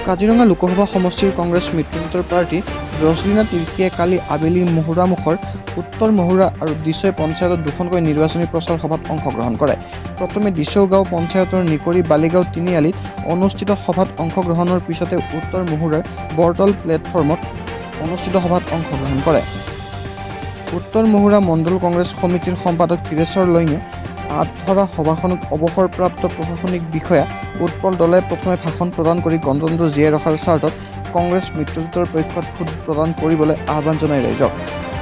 কাজিৰঙা লোকসভা সমষ্টিৰ কংগ্ৰেছ মিত্ৰজোঁটৰ প্ৰাৰ্থী ৰজলিনা তিৰ্কীয়ে কালি আবেলি মহুৰামুখৰ উত্তৰ মহুৰা আৰু দিছৈ পঞ্চায়তত দুখনকৈ নিৰ্বাচনী প্ৰচাৰ সভাত অংশগ্ৰহণ কৰে। প্ৰথমে দিছৌ গাঁও পঞ্চায়তৰ নিকৰি বালিগাঁও তিনিআলিত অনুষ্ঠিত সভাত অংশগ্ৰহণৰ পিছতে উত্তৰ মহুৰাৰ বৰতল প্লেটফৰ্মত অনুষ্ঠিত সভাত অংশগ্ৰহণ কৰে। উত্তৰ মহুৰা মণ্ডল কংগ্ৰেছ সমিতিৰ সম্পাদক ধীৰেশ্বৰ লইঙে আঁত ধৰা সভাখনত অৱসৰপ্ৰাপ্ত প্ৰশাসনিক বিষয়া উৎপল দলে প্ৰথমে ভাষণ প্ৰদান কৰি গণতন্ত্ৰ জীয়াই ৰখাৰ স্বাৰ্থত কংগ্ৰেছ মিত্ৰজোঁটৰ পক্ষত ভোট প্ৰদান কৰিবলৈ আহ্বান জনায় ৰাইজক।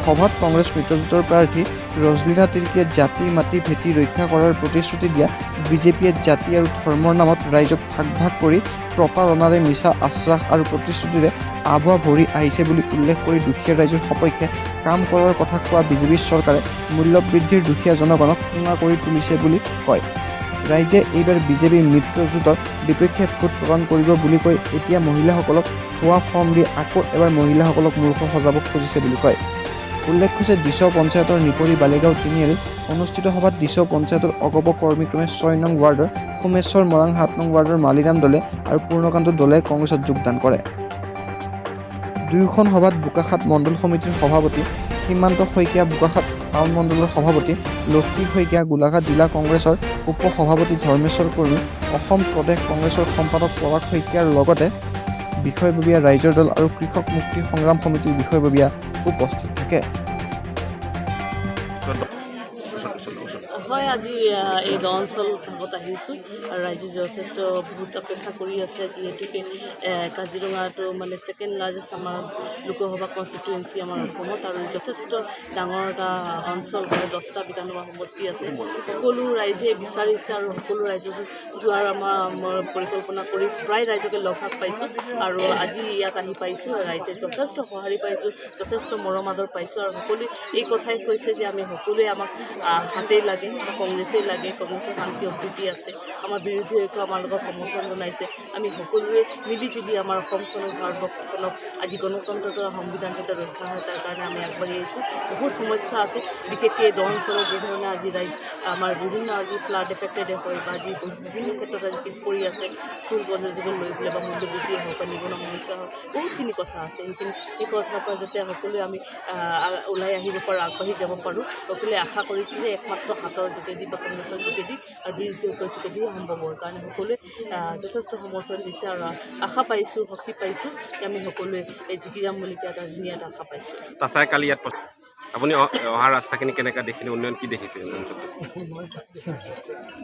সভাত কংগ্ৰেছ মিত্ৰজোঁটৰ প্ৰাৰ্থী ৰজলিনা তিৰ্কীয়ে জাতি মাটি ভেটি ৰক্ষা কৰাৰ প্ৰতিশ্ৰুতি দিয়া বিজেপিয়ে জাতি আৰু ধৰ্মৰ নামত ৰাইজক ভাগ ভাগ কৰি প্ৰতাৰণাৰে মিছা আশ্বাস আৰু প্ৰতিশ্ৰুতিৰে আভুৱা ভৰি আহিছে বুলি উল্লেখ কৰি দুখীয়া ৰাইজৰ সপক্ষে কাম কৰাৰ কথা কোৱা বিজেপি চৰকাৰে মূল্যবৃদ্ধিৰ দুখীয়া জনগণক কোঙা কৰি তুলিছে বুলি কয়। ৰাইজে এইবাৰ বিজেপি মিত্ৰজোঁটৰ বিপক্ষে ভোট প্ৰদান কৰিব বুলি কৈ এতিয়া মহিলাসকলক ভুৱা ফৰ্ম দি আকৌ এবাৰ মহিলাসকলক মূৰ্খ সজাব খুজিছে বুলি কয়। উল্লেখ্য যে দিছৌ পঞ্চায়তৰ নিকৰি বালিগাঁও তিনিআলিত অনুষ্ঠিত সভাত দিছৌ পঞ্চায়তৰ অগপ কৰ্মীক্ৰমে ৬ নং ৱাৰ্ডৰ সোমেশ্বৰ মৰাং, ৭ নং ৱাৰ্ডৰ মালিৰাম দলে আৰু পূৰ্ণকান্ত দলে কংগ্ৰেছত যোগদান কৰে। দুয়োখন সভাত বোকাখাত মণ্ডল সমিতিৰ সভাপতি সীমান্ত শইকীয়া, বোকাখাত টাউন মণ্ডলৰ সভাপতি লক্ষ্মী শইকীয়া, গোলাঘাট জিলা কংগ্ৰেছৰ উপ সভাপতি ধৰ্মেশ্বৰ কৰ্মী, অসম প্ৰদেশ কংগ্ৰেছৰ সম্পাদক পৰাগ শইকীয়াৰ লগতে বিষয়ববীয়া, ৰাইজৰ দল আৰু কৃষক মুক্তি সংগ্ৰাম সমিতিৰ বিষয়ববীয়া উপস্থিত থাকে। হয়, আজি এই গাঁও অঞ্চল ভাগত আহিছোঁ আৰু ৰাইজে যথেষ্ট বহুত অপেক্ষা কৰি আছিলে, যিহেতুকে কাজিৰঙাটো মানে ছেকেণ্ড লাৰ্জেষ্ট আমাৰ লোকসভা কনষ্টিটুৱেঞ্চি আমাৰ অসমত আৰু যথেষ্ট ডাঙৰ এটা অঞ্চল হয়, 10টা বিধানসভা সমষ্টি আছে। সকলো ৰাইজে বিচাৰিছে আৰু সকলো ৰাইজে যোৱাৰ আমাৰ পৰিকল্পনা কৰি প্ৰায় ৰাইজকে লগ ভাগ পাইছোঁ আৰু আজি ইয়াত আহি পাইছোঁ। ৰাইজে যথেষ্ট সঁহাৰি পাইছোঁ, যথেষ্ট মৰম আদৰ পাইছোঁ আৰু সকলোৱে এই কথাই কৈছে যে আমি সকলোৱে আমাক হাতেই লাগে, কংগ্ৰেছেই লাগে, কংগ্ৰেছৰ শান্তি সম্প্ৰীতি আছে, আমাৰ বিৰোধীয়েও আমাৰ লগত সমৰ্থন জনাইছে। আমি সকলোৱে মিলিজুলি আমাৰ অসমখনক, ভাৰতবৰ্ষখনক আজি গণতন্ত্ৰটো সংবিধান যাতে ৰক্ষা হয় তাৰ কাৰণে আমি আগবাঢ়ি আহিছোঁ। বহুত সমস্যা আছে, বিশেষকৈ এই দহ অঞ্চলত যিধৰণে আজি ৰাইজ আমাৰ বিভিন্ন আজি ফ্লাড এফেক্টেড হয় বা আজি বিভিন্ন ক্ষেত্ৰত আজি পিছ পৰি আছে, স্কুল কলেজ জীৱন লৈ পেলাই বা মূল্যবৃদ্ধিয়ে হওক বা নিবনুৱা সমস্যা হওক, বহুতখিনি কথা আছে। সেই কথাৰ পৰা যাতে সকলোৱে আমি ওলাই আহিব পাৰোঁ, আগবাঢ়ি যাব পাৰোঁ, সকলোৱে আশা কৰিছোঁ যে একমাত্ৰ হাতৰ যোগেদি বা কংগ্ৰেছৰ যোগেদি আৰু বিৰোধী ঐক্যৰ যোগেদিহে সম্ভৱ হোৱাৰ কাৰণে সকলোৱে যথেষ্ট সমৰ্থন দিছে আৰু আশা পাইছোঁ, শক্তি পাইছোঁ যে আমি সকলোৱে জিকি যাম বুলি এটা ধুনীয়া এটা আশা পাইছোঁ। তাছাই কালি ইয়াত আপুনি অহা ৰাস্তাখিনি কেনেকৈ দেখিলে, উন্নয়ন কি দেখিছে?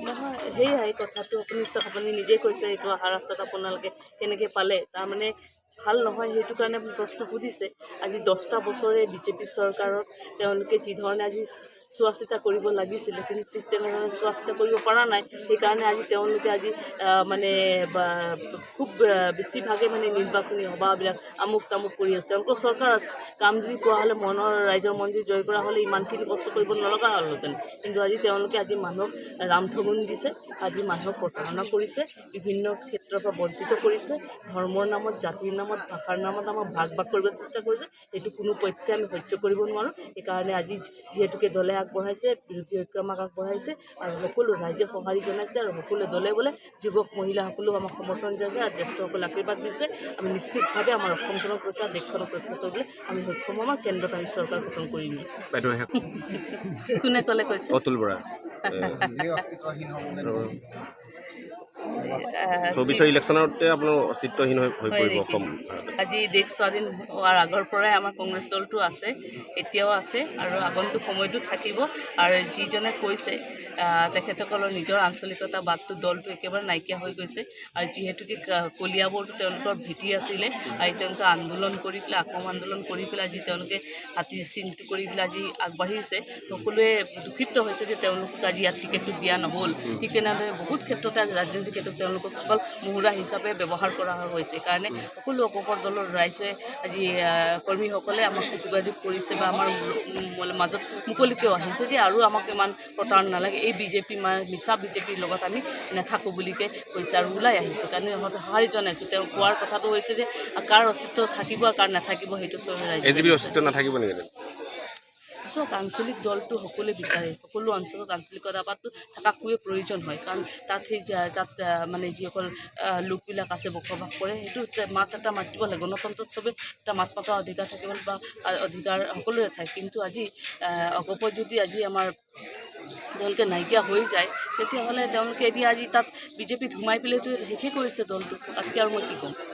নহয়, সেয়াই কথাটো আপুনি নিজেই কৈছে, এইটো অহা ৰাস্তাত আপোনালোকে কেনেকৈ পালে, তাৰমানে ভাল নহয় সেইটো কাৰণে প্ৰশ্ন সুধিছে। আজি 10টা বছৰে বিজেপি চৰকাৰত তেওঁলোকে যিধৰণে আজি চোৱা চিতা কৰিব লাগিছিলে কিন্তু ঠিক তেনেধৰণে চোৱা চিতা কৰিব পৰা নাই। সেইকাৰণে আজি তেওঁলোকে আজি মানে খুব বেছিভাগে মানে নিৰ্বাচনী সভাবিলাক আমুক তামুক কৰি আছে। তেওঁলোকৰ চৰকাৰ আছে, কাম যদি কোৱা হ'লে ৰাইজৰ মন যদি জয় কৰা হ'লে ইমানখিনি কষ্ট কৰিব নলগা হ'লহেঁতেন। কিন্তু আজি তেওঁলোকে আজি মানুহক ৰামঠগুন দিছে, আজি মানুহক প্ৰতাৰণা কৰিছে, বিভিন্ন ক্ষেত্ৰৰ পৰা বঞ্চিত কৰিছে, ধৰ্মৰ নামত, জাতিৰ নামত, ভাষাৰ নামত আমাক ভাগ ভাগ কৰিব চেষ্টা কৰিছে। সেইটো কোনো পক্ষে আমি সহ্য কৰিব নোৱাৰোঁ। সেইকাৰণে আজি যিহেতুকে দলে আগবঢ়াইছে, বিৰোধী ঐক্য আমাক আগবঢ়াইছে আৰু সকলো ৰাইজে সঁহাৰি জনাইছে আৰু সকলো দলে বোলে যুৱক মহিলাসকলেও আমাক সমৰ্থন জনাইছে আৰু জ্যেষ্ঠসকলে আশীৰ্বাদ দিছে। আমি নিশ্চিতভাৱে আমাৰ অসমখনক ৰক্ষা, দেশখনক ৰক্ষা কৰিবলৈ আমি সক্ষম হ'ম আৰু কেন্দ্ৰত আমি চৰকাৰ গঠন কৰিম। কোনে ক'লে কৈছে? অতুল বৰা। 24 ইলেকশ্যনতে আপোনাৰ অস্তিত্বহীন হৈ পৰিব অসম। আজি দেশ স্বাধীন হোৱাৰ আগৰ পৰাই আমাৰ কংগ্ৰেছ দলটো আছে, এতিয়াও আছে আৰু আগন্তুক সময়তো থাকিব। আৰু যিজনে কৈছে তেখেতসকলৰ নিজৰ আঞ্চলিকতাবাদটো দলটো একেবাৰে নাইকিয়া হৈ গৈছে আৰু যিহেতুকে কলিয়াবৰটো তেওঁলোকৰ ভেটি আছিলে, আজি তেওঁলোকে আন্দোলন কৰি পেলাই, অসম আন্দোলন কৰি পেলাই আজি তেওঁলোকে হাতীৰ চিনটো কৰি পেলাই আজি আগবাঢ়িছে। সকলোৱে দুখিত হৈছে যে তেওঁলোকক আজি ইয়াত টিকেটটো দিয়া নহ'ল। ঠিক তেনেদৰে বহুত ক্ষেত্ৰতে আজি ৰাজনৈতিক ক্ষেত্ৰত তেওঁলোকক অকল মুহুৰা হিচাপে ব্যৱহাৰ কৰা হৈছে। সেইকাৰণে সকলো অপকৰ দলৰ ৰাইজে আজি কৰ্মীসকলে আমাক যোগাযোগ কৰিছে বা আমাৰ মাজত মুকলিকেও আহিছে যে আৰু আমাক ইমান প্ৰতাৰণা নালাগে, এই বিজেপি মিছা বিজেপিৰ লগত আমি নাথাকোঁ বুলিকে কৈছে আৰু ওলাই আহিছে। কাৰণে সঁহাৰি জনাইছোঁ। তেওঁ কোৱাৰ কথাটো হৈছে যে কাৰ অস্তিত্ব থাকিব আৰু কাৰ নাথাকিব সেইটো ৰাইজে অস্তিত্ব নাথাকিব নেকি? চাওক আঞ্চলিক দলটো সকলোৱে বিচাৰে, সকলো অঞ্চলত আঞ্চলিকতা বাদটো থকা খুবেই প্ৰয়োজন হয়, কাৰণ তাত সেই তাত মানে যিসকল লোকবিলাক আছে বসবাস কৰে, সেইটো মাত এটা মাতিব লাগে। গণতন্ত্ৰত চবেই এটা মাত মতাৰ অধিকাৰ থাকিব বা অধিকাৰ সকলোৰে থাকে, কিন্তু আজি অগপত যদি আজি আমাৰ তেওঁলোকে নাইকিয়া হৈ যায়, তেতিয়াহ'লে তেওঁলোকে এতিয়া আজি তাত বিজেপিত সোমাই পেলাইতো শেষেই কৰিছে দলটো, তাতকৈ আৰু মই কি ক'ম।